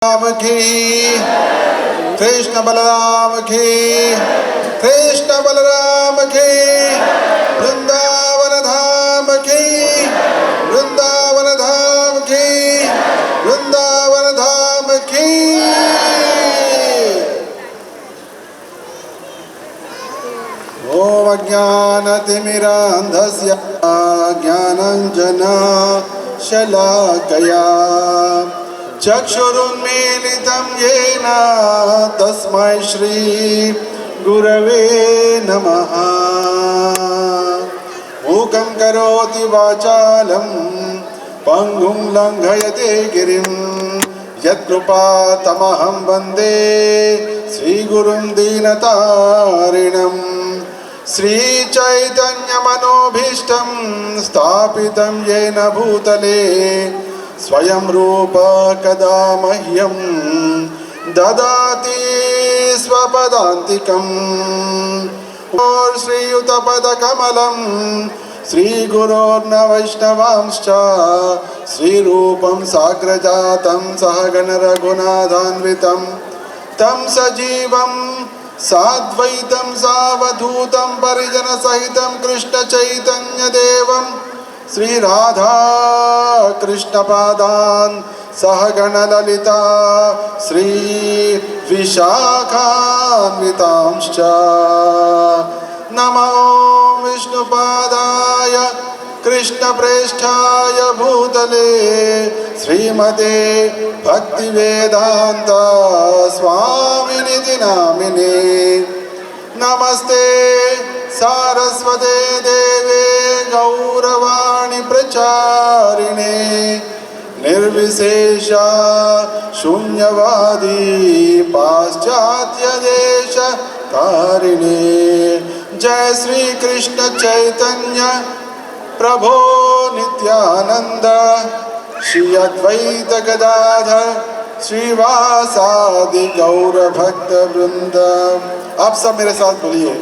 राम की, कृष्ण बलराम की, कृष्ण बलराम की, वृंदावन धाम की, वृंदावन धाम की, वृंदावन धाम की। ओम अज्ञानतिमिरान्धस्य ज्ञानाञ्जना शलाकया चक्षुरुन्मीलितं येन तस्मै श्री गुरवे नमः। मूकं करोति वाचालं पङ्गुं लङ्घयते गिरिं यत्कृपातमहं वन्दे श्रीगुरुं दीनतारिणं। श्रीचैतन्यमनोभीष्टं स्थापितं येन भूतले स्वयं रूप कदा मह्यं ददाति स्वपदान्तिकम्। और श्रीयुतपदकमलं श्रीगुरोर्न वैष्णवांश्च श्रीरूपं साग्रजातं सहगण रघुनाथान्वितं तं सजीवं साद्वैतं सावधूतं परिजनसहितं कृष्णचैतन्यदेवं श्री राधा कृष्णपादान् सहगण ललिता श्री विशाखान्वितांश्च। नमो विष्णुपादाय कृष्णप्रेष्ठाय भूतले श्रीमते भक्तिवेदान्त स्वामिनिति नामिने। नमस्ते सारस्वते देवे गौरवाणी प्रचारिणे निर्विशेष शून्यवादी पाश्चात्य देश तारिणे। जय श्री कृष्ण चैतन्य प्रभो नित्यानंद श्री अद्वैत गदाधर श्रीवासादि गौर भक्त वृंद। आप सब मेरे साथ बोलिए,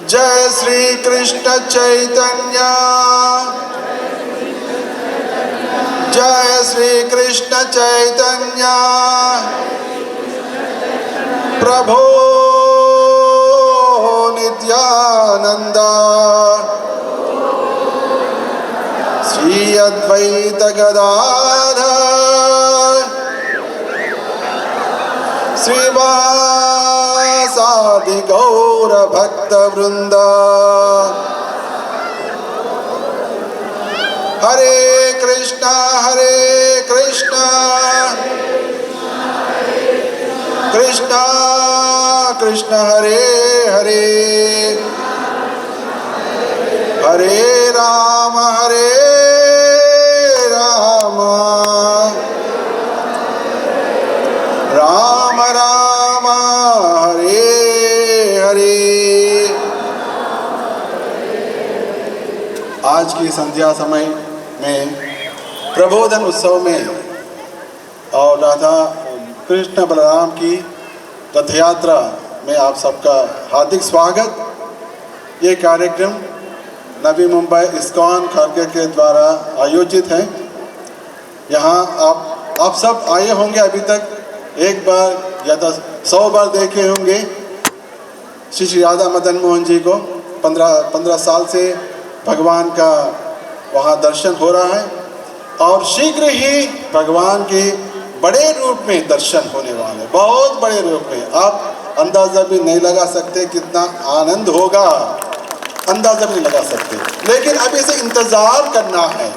जय श्री कृष्ण चैतन्य, जय श्री कृष्ण चैतन्य प्रभो नित्यानंद श्री अद्वैत गदाधर श्रीवासादि गौर भक्त वृंद। हरे कृष्णा कृष्णा कृष्णा हरे हरे, हरे राम राम राम हरे हरे। आज की संध्या समय में प्रबोधन उत्सव में और राधा कृष्ण बलराम की रथ यात्रा में आप सबका हार्दिक स्वागत। ये कार्यक्रम नवी मुंबई इस्कॉन खारगे के द्वारा आयोजित है। यहाँ आप सब आए होंगे, अभी तक एक बार या तो 100 बार देखे होंगे श्री राधा मदन मोहन जी को। 15 साल से भगवान का वहाँ दर्शन हो रहा है और शीघ्र ही भगवान के बड़े रूप में दर्शन होने वाले, बहुत बड़े रूप में। आप अंदाज़ा भी नहीं लगा सकते कितना आनंद होगा, अंदाज़ा भी नहीं लगा सकते। लेकिन अभी से इंतज़ार करना है,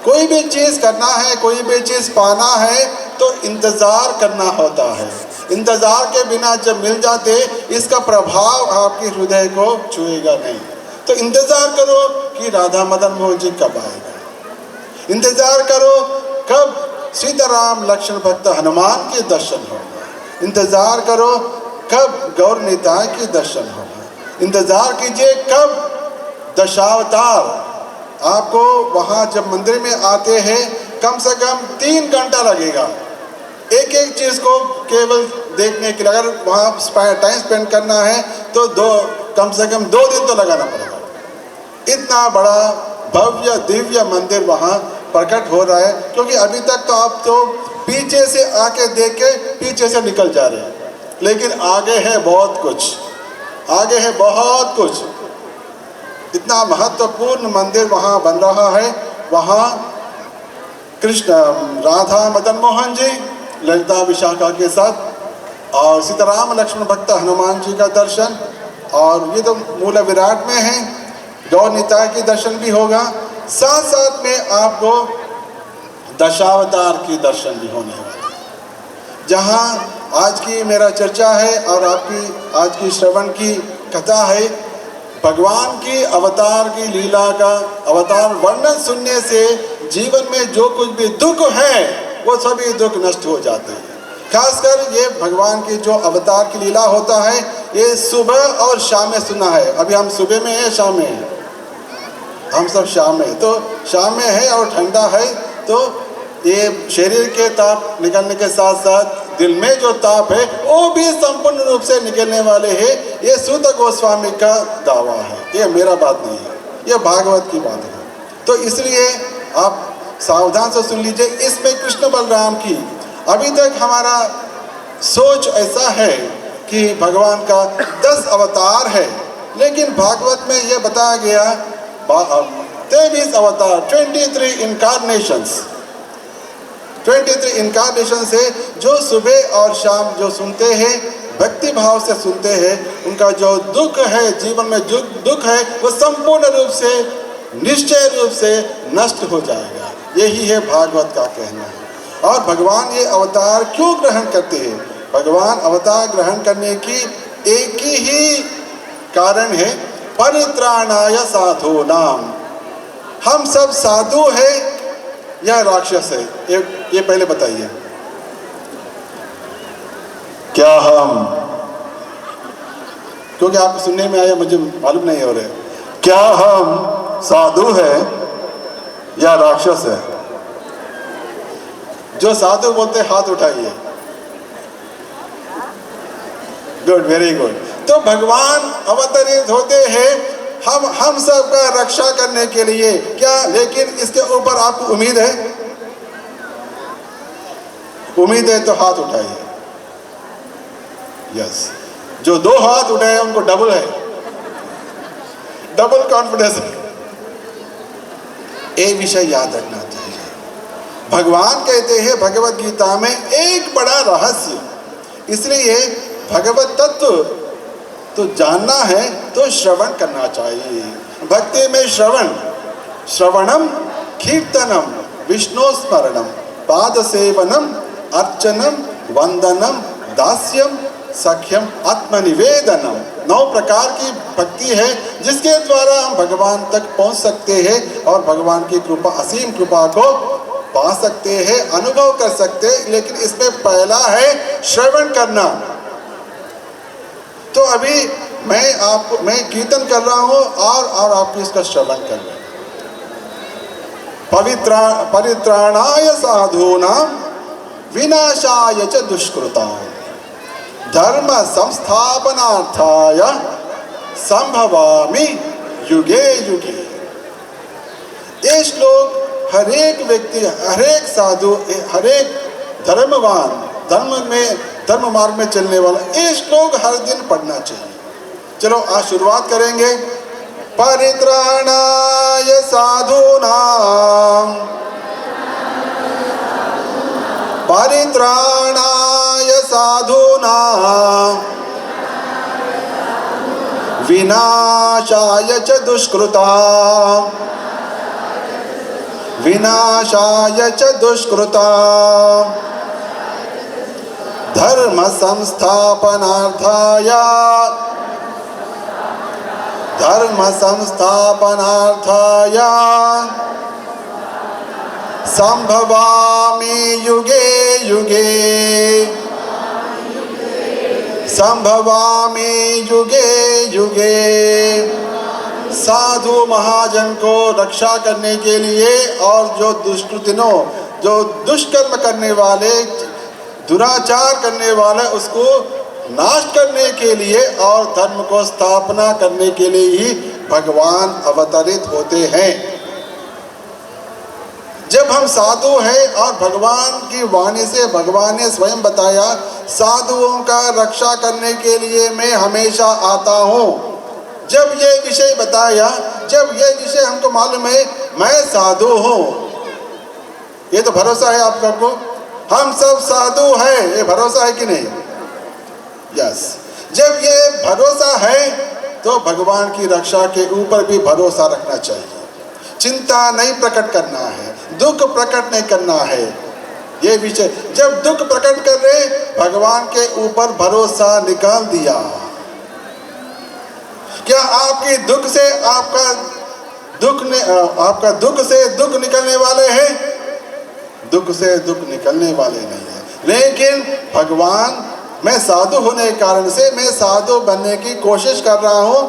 कोई भी चीज़ करना है, कोई भी चीज़ पाना है तो इंतज़ार करना होता है। इंतज़ार के बिना जब मिल जाते इसका प्रभाव आपके हृदय को छुएगा नहीं। तो इंतज़ार करो कि राधा मदन मोहन जी कब आएगा, इंतज़ार करो कब सीताराम लक्ष्मण भक्त हनुमान के दर्शन होगा, इंतज़ार करो कब गौर निताय के दर्शन होगा, इंतज़ार कीजिए कब दशावतार। आपको वहाँ जब मंदिर में आते हैं कम से कम 3 घंटा लगेगा एक एक चीज़ को केवल देखने के लिए। अगर वहाँ टाइम स्पेंड करना है तो कम से कम 2 दिन तो लगाना पड़ेगा। इतना बड़ा भव्य दिव्य मंदिर वहाँ प्रकट हो रहा है, क्योंकि अभी तक तो आप तो पीछे से आके देख के पीछे से निकल जा रहे हैं, लेकिन आगे है बहुत कुछ, आगे है बहुत कुछ। इतना महत्वपूर्ण मंदिर वहाँ बन रहा है। वहाँ कृष्ण, राधा मदन मोहन जी, ललिता विशाखा के साथ, और सीताराम लक्ष्मण भक्त हनुमान जी का दर्शन, और ये तो मूल विराट में है, गौर निताय के दर्शन भी होगा। साथ साथ में आपको दशावतार की दर्शन भी होने वाले, जहाँ आज की मेरा चर्चा है और आपकी आज की श्रवण की कथा है। भगवान की अवतार की लीला का अवतार वर्णन सुनने से जीवन में जो कुछ भी दुख है वो सभी दुख नष्ट हो जाते हैं। खासकर ये भगवान की जो अवतार की लीला होता है, ये सुबह और शाम में सुना है। अभी हम सुबह में हैं, शाम में हैं, हम सब शाम में, तो शाम में है और ठंडा है, तो ये शरीर के ताप निकलने के साथ साथ दिल में जो ताप है वो भी संपूर्ण रूप से निकलने वाले हैं। ये सूत गोस्वामी का दावा है, ये मेरा बात नहीं है, ये भागवत की बात है। तो इसलिए आप सावधान से सुन लीजिए। इसमें कृष्ण बलराम की अभी तक हमारा सोच ऐसा है कि भगवान का 10 अवतार है, लेकिन भागवत में यह बताया गया 23 अवतार, 23 इनकारनेशंस, 23 इनकारनेशन से जो सुबह और शाम जो सुनते हैं, भक्ति भाव से सुनते हैं, उनका जो दुख है, जीवन में जो दुख है, वो संपूर्ण रूप से, निश्चय रूप से नष्ट हो जाएगा। यही है भागवत का कहना है। और भगवान ये अवतार क्यों ग्रहण करते हैं? भगवान अवतार ग्रहण करने की एक ही कारण है, परित्राणाय साधूनाम। हम सब साधु है या राक्षस है? ये पहले बताइए। क्या हम, क्योंकि आपको सुनने में आया, मुझे मालूम नहीं हो रहा है, क्या हम साधु है या राक्षस है? जो साधु बोलते हाथ उठाइए। Good, very good. तो भगवान अवतरित होते हैं हम सब का रक्षा करने के लिए। क्या, लेकिन इसके ऊपर आपको उम्मीद है? उम्मीद है तो हाथ उठाइए। यस, जो 2 हाथ उठाए उनको डबल है, डबल कॉन्फिडेंस है। एक विषय याद रखना चाहिए, भगवान कहते हैं भगवत गीता में एक बड़ा रहस्य, इसलिए भगवत तत्व तो जानना है तो श्रवण करना चाहिए। भक्ति में श्रवणम कीर्तनम विष्णु स्मरणम पाद सेवनम अर्चनम वंदनम दास्यम सख्यम आत्मनिवेदनम। 9 प्रकार की भक्ति है जिसके द्वारा हम भगवान तक पहुंच सकते हैं और भगवान की कृपा, असीम कृपा को पा सकते हैं, अनुभव कर सकते हैं। लेकिन इसमें पहला है श्रवण करना। तो अभी मैं कीर्तन कर रहा हूँ और आप इसका श्रवण कर रहे हैं। परित्राणाय साधूनां विनाशाय च दुष्कृतां धर्म संस्थापनार्थाय संभवामि युगे युगे। ये श्लोक हर एक व्यक्ति, हर एक साधु, हर एक धर्मवान, धर्म मार्ग में चलने वाला ये श्लोक हर दिन पढ़ना चाहिए। चलो आज शुरुआत करेंगे। परित्राणाय साधूनां, परित्राणाय साधूनां विनाशाय च दुष्कृतां, विनाशाय च दुष्कृतां धर्म संस्थापनार्थाय, धर्म संस्थापनार्थाय संभवामि युगे युगे, संभवामि युगे युगे। साधु महाजन को रक्षा करने के लिए और जो दुष्कृतिनों, जो दुष्कर्म करने वाले, दुराचार करने वाले, उसको नाश करने के लिए और धर्म को स्थापना करने के लिए ही भगवान अवतरित होते हैं। जब हम साधु हैं और भगवान की वाणी से भगवान ने स्वयं बताया, साधुओं का रक्षा करने के लिए मैं हमेशा आता हूँ। जब ये विषय बताया, जब ये विषय हमको मालूम है मैं साधु हूँ, ये तो भरोसा है आप सबको, हम सब साधु हैं, ये भरोसा है कि नहीं? यस। जब ये भरोसा है तो भगवान की रक्षा के ऊपर भी भरोसा रखना चाहिए। चिंता नहीं प्रकट करना है, दुख प्रकट नहीं करना है। ये विषय जब दुख प्रकट कर रहे, भगवान के ऊपर भरोसा निकाल दिया। क्या आपकी दुख से आपका दुख से दुख निकलने वाले हैं? दुख से दुख निकलने वाले नहीं है। लेकिन भगवान, मैं साधु होने के कारण से, मैं साधु बनने की कोशिश कर रहा हूँ,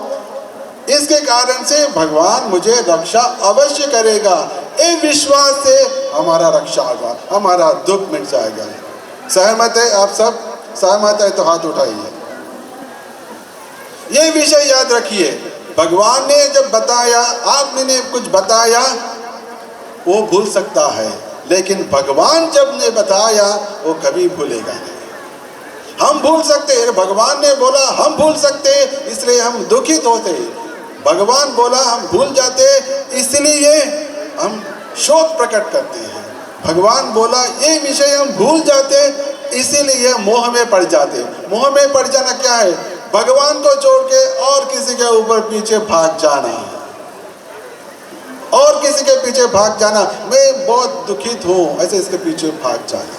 इसके कारण से भगवान मुझे रक्षा अवश्य करेगा। इस विश्वास से हमारा रक्षा होगा, हमारा दुख मिट जाएगा। सहमत है आप सब? सहमत है तो हाथ उठाइए। ये विषय याद रखिए, भगवान ने जब बताया, आपने कुछ बताया, वो भूल सकता है, लेकिन भगवान जब ने बताया वो कभी भूलेगा नहीं। हम भूल सकते हैं, भगवान ने बोला हम भूल सकते, इसलिए हम दुखित होते। भगवान बोला हम भूल जाते, इसलिए हम शोक प्रकट करते हैं। भगवान बोला ये विषय हम भूल जाते, इसीलिए मोह में पड़ जाते। मोह में पड़ जाना क्या है? भगवान को छोड़ के और किसी के ऊपर पीछे भाग जाना, और किसी के पीछे भाग जाना, मैं बहुत दुखित हूँ, ऐसे इसके पीछे भाग जाना,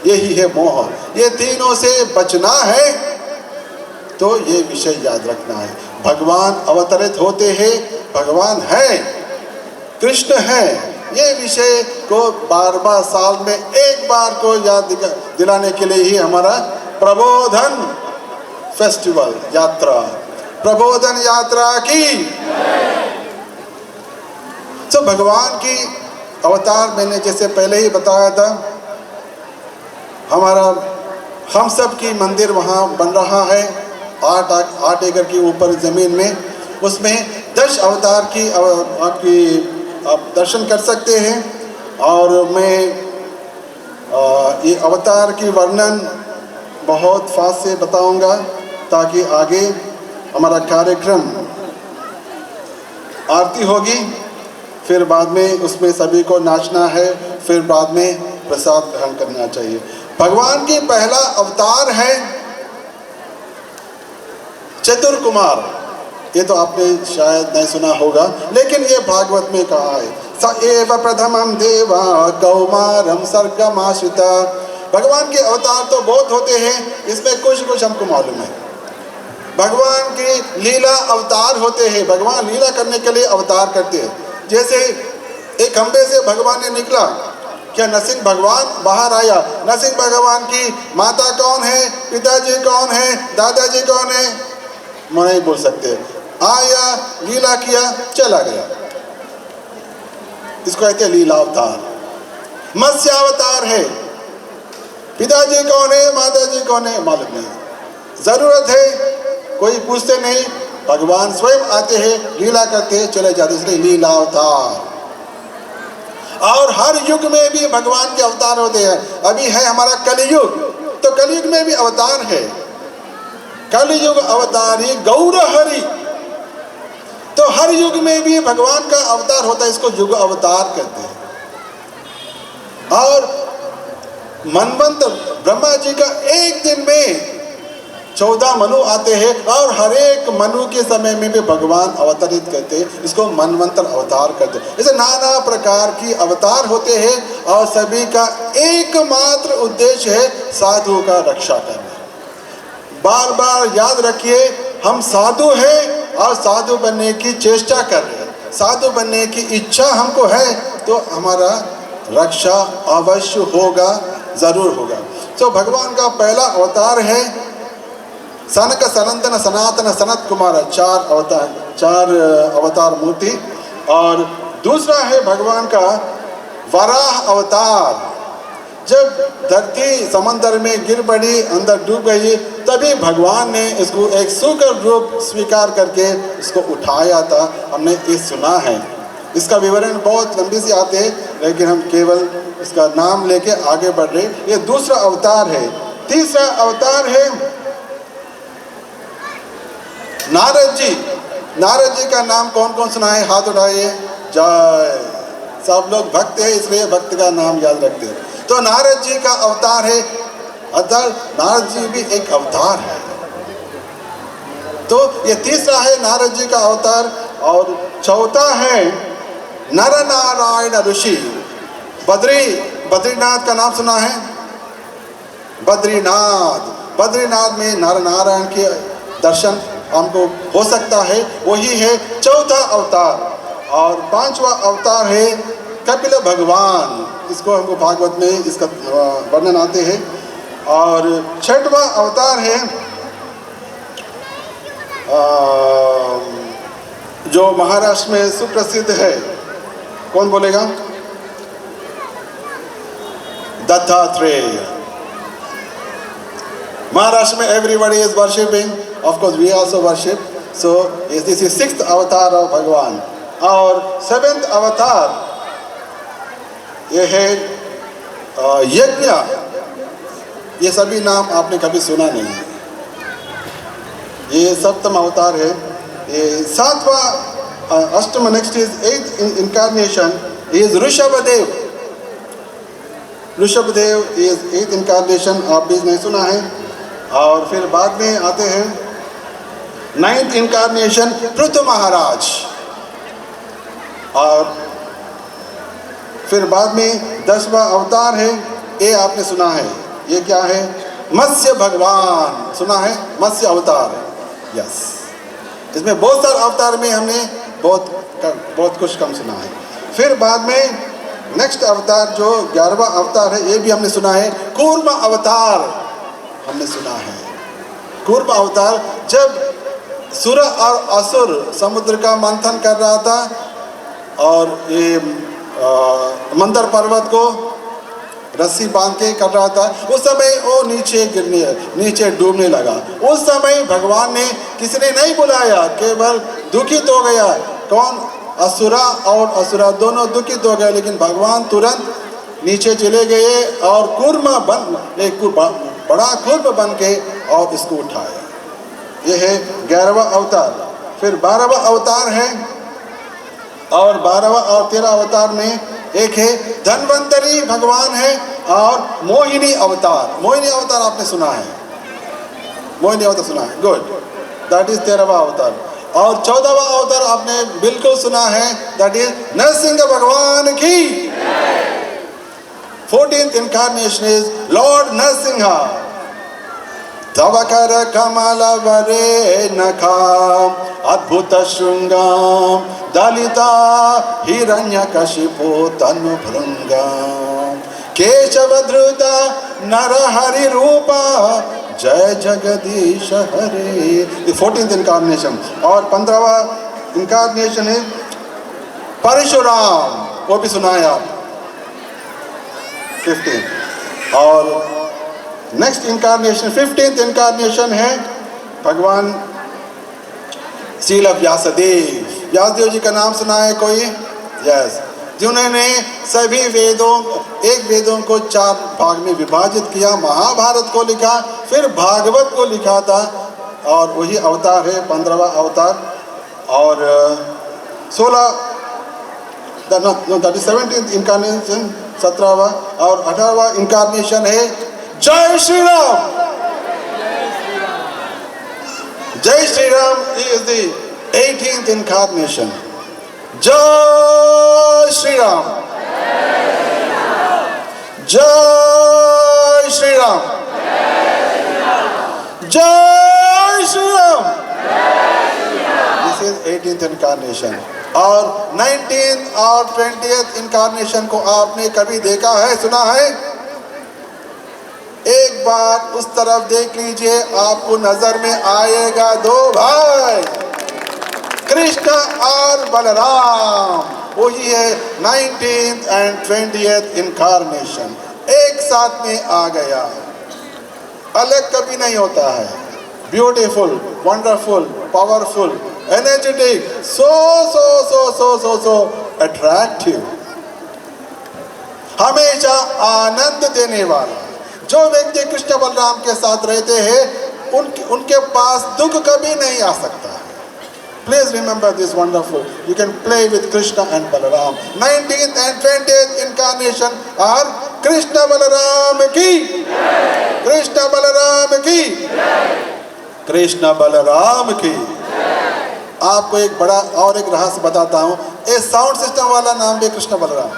यही है मोह। ये तीनों से बचना है तो ये विषय याद रखना है। भगवान अवतरित होते हैं, भगवान है, कृष्ण है, ये विषय को बार बार साल में एक बार को याद दिलाने के लिए ही हमारा प्रबोधन फेस्टिवल यात्रा, प्रबोधन यात्रा की। तो भगवान की अवतार मैंने जैसे पहले ही बताया था, हमारा हम सब की मंदिर वहाँ बन रहा है 8 एकड़ के ऊपर ज़मीन में। उसमें 10 अवतार की आप दर्शन कर सकते हैं। और मैं ये अवतार की वर्णन बहुत फास्ट से बताऊंगा ताकि आगे हमारा कार्यक्रम आरती होगी, फिर बाद में उसमें सभी को नाचना है, फिर बाद में प्रसाद ग्रहण करना चाहिए। भगवान की पहला अवतार है चतुर कुमार। ये तो आपने शायद नहीं सुना होगा, लेकिन ये भागवत में कहा है, स एव प्रथमं देवा कौमारम सर्गमाश्रिता। भगवान के अवतार तो बहुत होते हैं, इसमें कुछ हमको मालूम है। भगवान की लीला अवतार होते हैं, भगवान लीला करने के लिए अवतार करते हैं। जैसे एक खंबे से भगवान ने निकला, क्या नरसिंह भगवान बाहर आया? नरसिंह भगवान की माता कौन है, पिताजी कौन है, दादाजी कौन है, मैं नहीं बोल सकते। आया, लीला किया, चला गया, इसको कहते हैं लीला अवतार। मत्स्य अवतार है, पिताजी कौन है, माताजी कौन है, मालूम नहीं, जरूरत है कोई पूछते नहीं, भगवान स्वयं आते हैं, लीला करते हैं, चले जाते, इसलिए लीला अवतार। और हर युग में भी भगवान के अवतार होते हैं। अभी है हमारा कलयुग, तो कलयुग में भी अवतार है। कलयुग अवतारी गौर हरि, तो हर युग में भी भगवान का अवतार होता है, इसको युग अवतार कहते हैं। और मनवंतर ब्रह्मा जी का एक दिन में 14 मनु आते हैं, और हर एक मनु के समय में भी भगवान अवतरित करते हैं, इसको मनवंतर अवतार कहते हैं। इसे नाना प्रकार की अवतार होते हैं, और सभी का एकमात्र उद्देश्य है साधु का रक्षा करना। बार बार याद रखिए, हम साधु हैं और साधु बनने की चेष्टा कर रहे हैं, साधु बनने की इच्छा हमको है, तो हमारा रक्षा अवश्य होगा, जरूर होगा। तो भगवान का पहला अवतार है सनक सनंदन सनातन सनत कुमार, 4 अवतार मूर्ति। और दूसरा है भगवान का वराह अवतार। जब धरती समंदर में गिर पड़ी, अंदर डूब गई, तभी भगवान ने इसको एक सूकर रूप स्वीकार करके इसको उठाया था। हमने ये सुना है, इसका विवरण बहुत लंबी सी आते हैं, लेकिन हम केवल इसका नाम लेके आगे बढ़ रहे। ये दूसरा अवतार है। तीसरा अवतार है नारद जी। नारद जी का नाम कौन कौन सुना है? हाथ उठाइए। जय। सब लोग भक्त है, इसलिए भक्त का नाम याद रखते हैं। तो नारद जी का अवतार है, अर्थात नारद जी भी एक अवतार है। तो ये तीसरा है नारद जी का अवतार। और चौथा है नर नारायण ऋषि। बद्रीनाथ का नाम सुना है? बद्रीनाथ में नर नारायण के दर्शन हमको हो सकता है, वही है चौथा अवतार। और पांचवा अवतार है कपिल भगवान, इसको हमको भागवत में इसका वर्णन आते हैं। और छठवा अवतार है जो महाराष्ट्र में सुप्रसिद्ध है, कौन बोलेगा? दत्तात्रेय। महाराष्ट्र में everybody is worshipping, of course we also worship, so this is sixth avatar of भगवान। और सेवेंथ अवतार ये है यज्ञ। ये सभी नाम आपने कभी सुना नहीं है, ये सप्तम अवतार है। ये सातवां अष्टम, नेक्स्ट इज एथ incarnation is Rishabhdev. Rishabhdev is एथ इनकारनेशन, आप भी नहीं सुना है। और फिर बाद में आते हैं नाइन्थ इनकारनेशन पृथु महाराज। और फिर बाद में 10वां अवतार है, ये आपने सुना है, ये क्या है? मत्स्य भगवान। सुना है? मत्स्य अवतार। यस, इसमें बहुत सारे अवतार में हमने बहुत कुछ कम सुना है। फिर बाद में नेक्स्ट अवतार जो 11वां अवतार है, ये भी हमने सुना है, कूर्म अवतार हमने सुना है। कूर्म अवतार जब सुर और असुर समुद्र का मंथन कर रहा था और ये मंदर पर्वत को रस्सी बांध के कर रहा था, उस समय वो नीचे डूबने लगा। उस समय भगवान ने, किसी ने नहीं बुलाया, केवल दुखित हो गया। कौन? असुरा और असुरा दोनों दुखित हो गए, लेकिन भगवान तुरंत नीचे चले गए और एक बड़ा कूर्म बन के और इसको उठाया। ये है 11वां अवतार। फिर 12वां अवतार है, और 12वां और 13वां अवतार में एक है धन्वंतरी भगवान है, और मोहिनी अवतार। मोहिनी अवतार आपने सुना है? मोहिनी अवतार सुना है, गुड, दैट इज 13वां अवतार। और 14वां अवतार आपने बिल्कुल सुना है, दैट इज नरसिंह भगवान की। 14th incarnation is Lord Narasimha. Tavakara kamala vare nakam adbhuta shrungam dalita hiranyakashipu tanu bhrungam keshavadruta narahari rupa jai jagadish hare। 14th incarnation। और 15वां incarnation है परशुराम, वो भी सुना है आप? 15। और नेक्स्ट इनकारनेशन 15th इनकारनेशन है भगवान श्रील व्यासदेव। व्यासदेव जी का नाम सुना है कोई? यस, जिन्होंने सभी वेदों को 4 भाग में विभाजित किया, महाभारत को लिखा, फिर भागवत को लिखा था, और वही अवतार है 15वां अवतार। और 17th इनकारनेशन 17वां, और 18वां इनकारनेशन है जय श्री राम। जय Shri Ram is the 18th incarnation. जय श्री राम, जय श्री राम, जय Shri Ram. This is 18th incarnation. और 19th और 20th इनकारनेशन को आपने कभी देखा है, सुना है? एक बार उस तरफ देख लीजिए, आपको नजर में आएगा 2 भाई, कृष्ण और बलराम। वही है 19th एंड 20th इनकारनेशन, एक साथ में आ गया। अलग कभी नहीं होता है। Beautiful, wonderful, powerful, energetic, so attractive, हमेशा आनंद देने वाला। जो व्यक्ति कृष्ण बलराम के साथ रहते हैं उनके पास दुख कभी नहीं आ सकता। Please remember this wonderful. You can play with Krishna and Balaram. 19th and 20th incarnation are Krishna Balaram ki, Krishna Balaram ki, Krishna Balaram की। आपको एक बड़ा और एक रहस्य बताता हूँ। ये साउंड सिस्टम वाला नाम भी कृष्ण बलराम,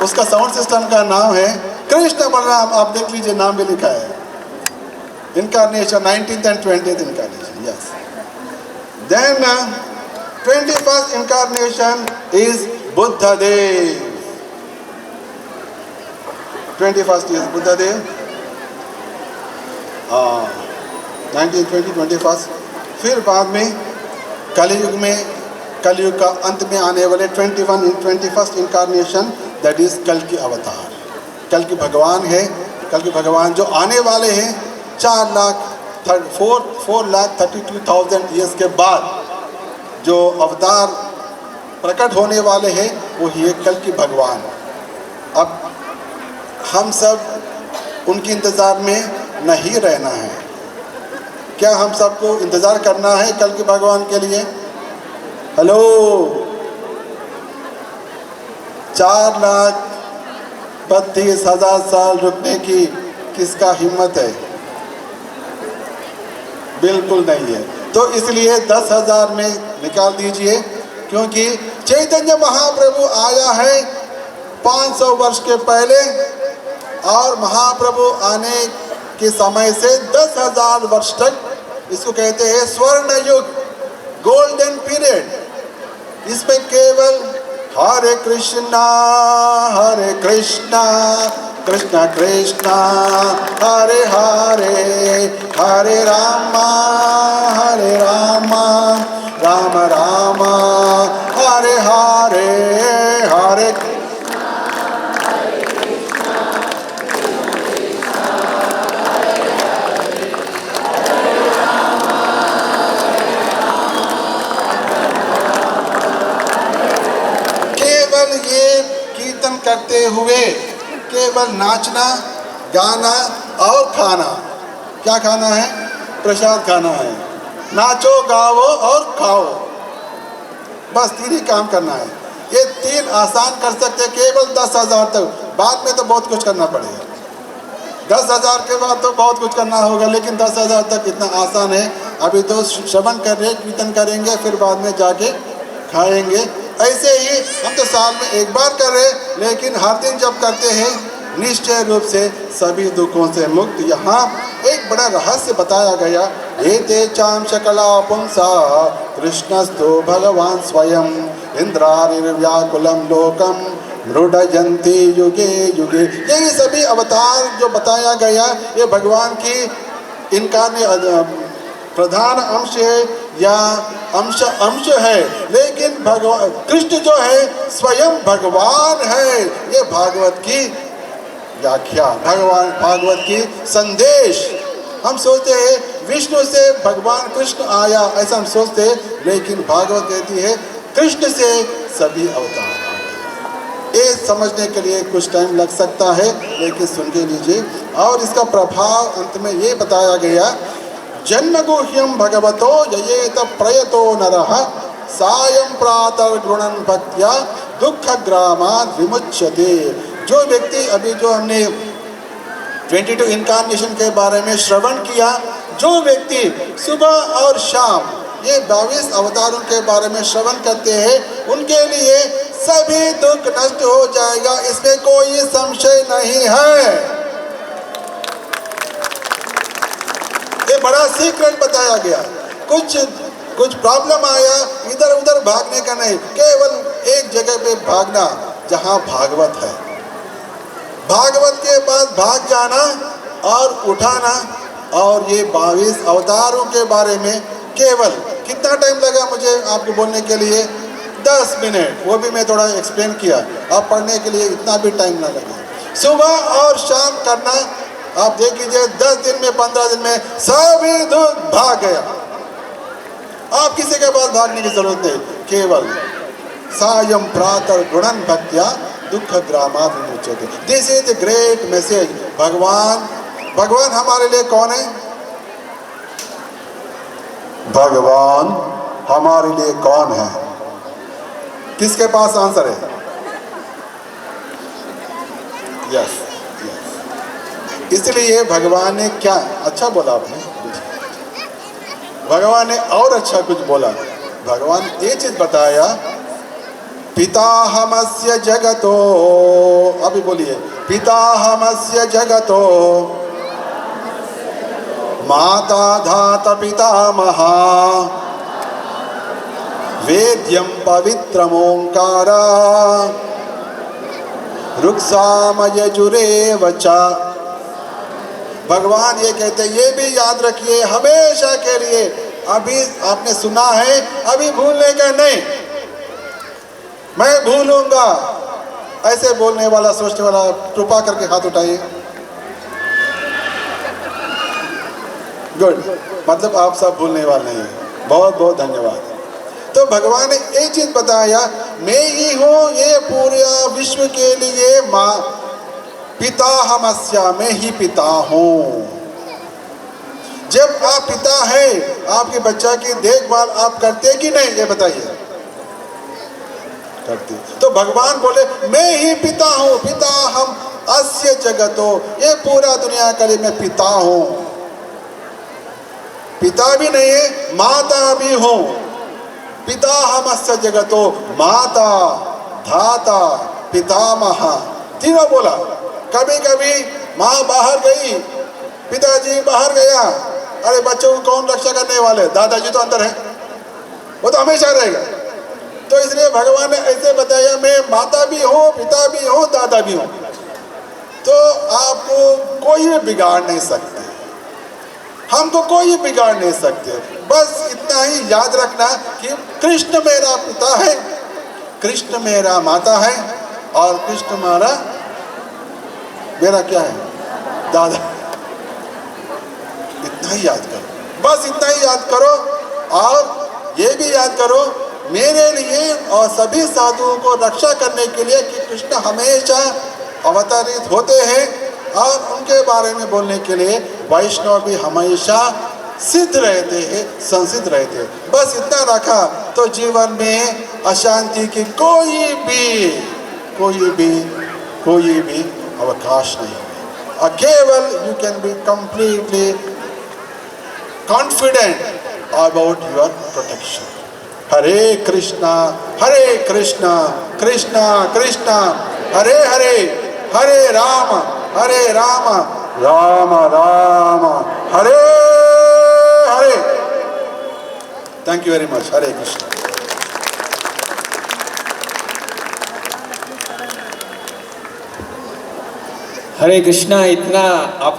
उसका साउंड सिस्टम का नाम है कृष्ण बलराम। आप देख लीजिए, नाम भी लिखा है। Incarnation 19th and 20th incarnation, yes. Then 21st incarnation is Buddha Dev. 21st is Buddha Dev. 19, 20, 21st. फिर बाद में कलयुग का अंत में आने वाले 21st incarnation, that is कल की अवतार। कल की भगवान है, कल के भगवान जो आने वाले हैं 4,32,000 ईयर्स के बाद जो अवतार प्रकट होने वाले हैं वो ही है कल की भगवान। अब हम सब उनके इंतज़ार में नहीं रहना है। क्या हम सबको इंतज़ार करना है कल के भगवान के लिए? हेलो, 4,32,000 साल रुकने की किसका हिम्मत है? बिल्कुल नहीं है। तो इसलिए 10,000 में निकाल दीजिए, क्योंकि चैतन्य महाप्रभु आया है 500 वर्ष के पहले, और महाप्रभु आने के समय से 10,000 वर्ष तक, इसको कहते हैं स्वर्ण युग, गोल्डन पीरियड। इसमें केवल हरे कृष्णा कृष्णा कृष्णा हरे हरे, हरे रामा राम राम हरे हरे, हरे केवल ये कीर्तन करते हुए केवल नाचना, गाना और खाना। क्या खाना है? प्रसाद खाना है। नाचो, गाओ और खाओ, बस 3 ही काम करना है। ये 3 आसान कर सकते हैं केवल 10,000 तक। बाद में तो बहुत कुछ करना पड़ेगा। 10,000 के बाद तो बहुत कुछ करना होगा, लेकिन 10,000 तक इतना आसान है। अभी तो श्रवण कर रहे, कीर्तन करेंगे, फिर बाद में जाके खाएंगे। ऐसे ही हम तो साल में एक बार कर रहे, लेकिन हर दिन जब करते हैं निश्चय रूप से सभी दुखों से मुक्त। यहाँ एक बड़ा रहस्य बताया गया। एते चाम शकला पुंसा कृष्णस्तु भगवान स्वयं इंद्रारिर्व्याकुलम लोकम मृडयन्ति युगे युगे। ये सभी अवतार जो बताया गया, ये भगवान की इनका प्रधान अंश है या अंश है, लेकिन भगवान कृष्ण जो है स्वयं भगवान है। ये भागवत की व्याख्या, भागवत की संदेश। हम सोचते हैं विष्णु से भगवान कृष्ण आया, ऐसा हम सोचते हैं, लेकिन भागवत कहती है कृष्ण से सभी अवतार आए। ये समझने के लिए कुछ टाइम लग सकता है, लेकिन सुन के लीजिए। और इसका प्रभाव अंत में ये बताया गया, जन्मगुह्यम भगवतो ययेत प्रयतो नरः सायं प्रातः गृणन् भक्त्या दुःखग्रामात् विमुच्यते। जो व्यक्ति, अभी जो हमने 22 इनकारनेशन के बारे में श्रवण किया, जो व्यक्ति सुबह और शाम ये 22 अवतारों के बारे में श्रवण करते हैं, उनके लिए सभी दुख नष्ट हो जाएगा, इसमें कोई संशय नहीं है। ये बड़ा सीक्रेट बताया गया। कुछ प्रॉब्लम आया, इधर उधर भागने का नहीं, केवल एक जगह पे भागना जहाँ भागवत है। भागवत के बाद भाग जाना और उठाना। और ये 22 अवतारों के बारे में केवल कितना टाइम लगा मुझे आपको बोलने के लिए? 10 मिनट। वो भी मैं थोड़ा एक्सप्लेन किया। आप पढ़ने के लिए इतना भी टाइम ना लगे। सुबह और शाम करना, आप देख लीजिए 10 दिन में 15 दिन में सभी दुख भाग गया। आप किसी के पास भागने की जरूरत नहीं, केवल सायं प्रातः गुणन भक्त्या दुख ग्रामात् विमुच्यते। This is the great message. भगवान हमारे लिए कौन है? भगवान हमारे लिए कौन है? किसके पास आंसर है? यस, इसलिए भगवान ने क्या अच्छा बोला आपने, भगवान ने और अच्छा कुछ बोला। भगवान ये चीज बताया, पिताहमस्य जगतो, अभी बोलिए, पिताहमस्य जगतो माता धाता पितामहा वेद्यं पवित्रम ओंकार रुक्साम यजुरेव च। भगवान ये कहते हैं, ये भी याद रखिए हमेशा के लिए। अभी आपने सुना है, अभी भूलने का नहीं। मैं भूलूंगा ऐसे बोलने वाला, सोचने वाला कृपा करके हाथ उठाइए। गुड, मतलब आप सब भूलने वाले नहीं हैं। बहुत बहुत धन्यवाद। तो भगवान ने ये चीज बताया, मैं ही हूँ ये पूरे विश्व के लिए माँ पिता हमस्या, मैं ही पिता हूँ। जब आप पिता हैं, आपके बच्चा की देखभाल आप करते कि नहीं, ये बताइए। करते। तो भगवान बोले मैं ही पिता हूँ, पिता हम अस्य जगतो, ये पूरा दुनिया के लिए मैं पिता हूँ। पिता भी नहीं है, माता भी हूँ। पिता हम अस्य जगतो, माता धाता पितामह, तीनों बोला। कभी कभी माँ बाहर गई, पिताजी बाहर गया, अरे बच्चों को कौन रक्षा करने वाले? दादाजी तो अंदर है, वो तो हमेशा रहेगा। तो इसलिए भगवान ने ऐसे बताया, मैं माता भी हूँ, पिता भी हूँ, दादा भी हूँ। तो आपको कोई बिगाड़ नहीं सकते, हमको कोई बिगाड़ नहीं सकते। बस इतना ही याद रखना कि कृष्ण मेरा पिता है, कृष्ण मेरा माता है, और कृष्ण मेरा क्या है? दादा। इतना ही याद करो, बस इतना ही याद करो। और ये भी याद करो, मेरे लिए और सभी साधुओं को रक्षा करने के लिए कि कृष्ण हमेशा अवतरित होते हैं, और उनके बारे में बोलने के लिए वैष्णव भी हमेशा सिद्ध रहते हैं, संसिद्ध रहते हैं। बस इतना रखा तो जीवन में अशांति की कोई भी अवकाश नहीं है। केवल you can be completely confident about your protection. Hare Krishna Krishna Krishna Hare Hare, Hare Ram Ram Ram Hare Hare. Thank you very much. Hare Krishna. Hare Krishna. इतना आप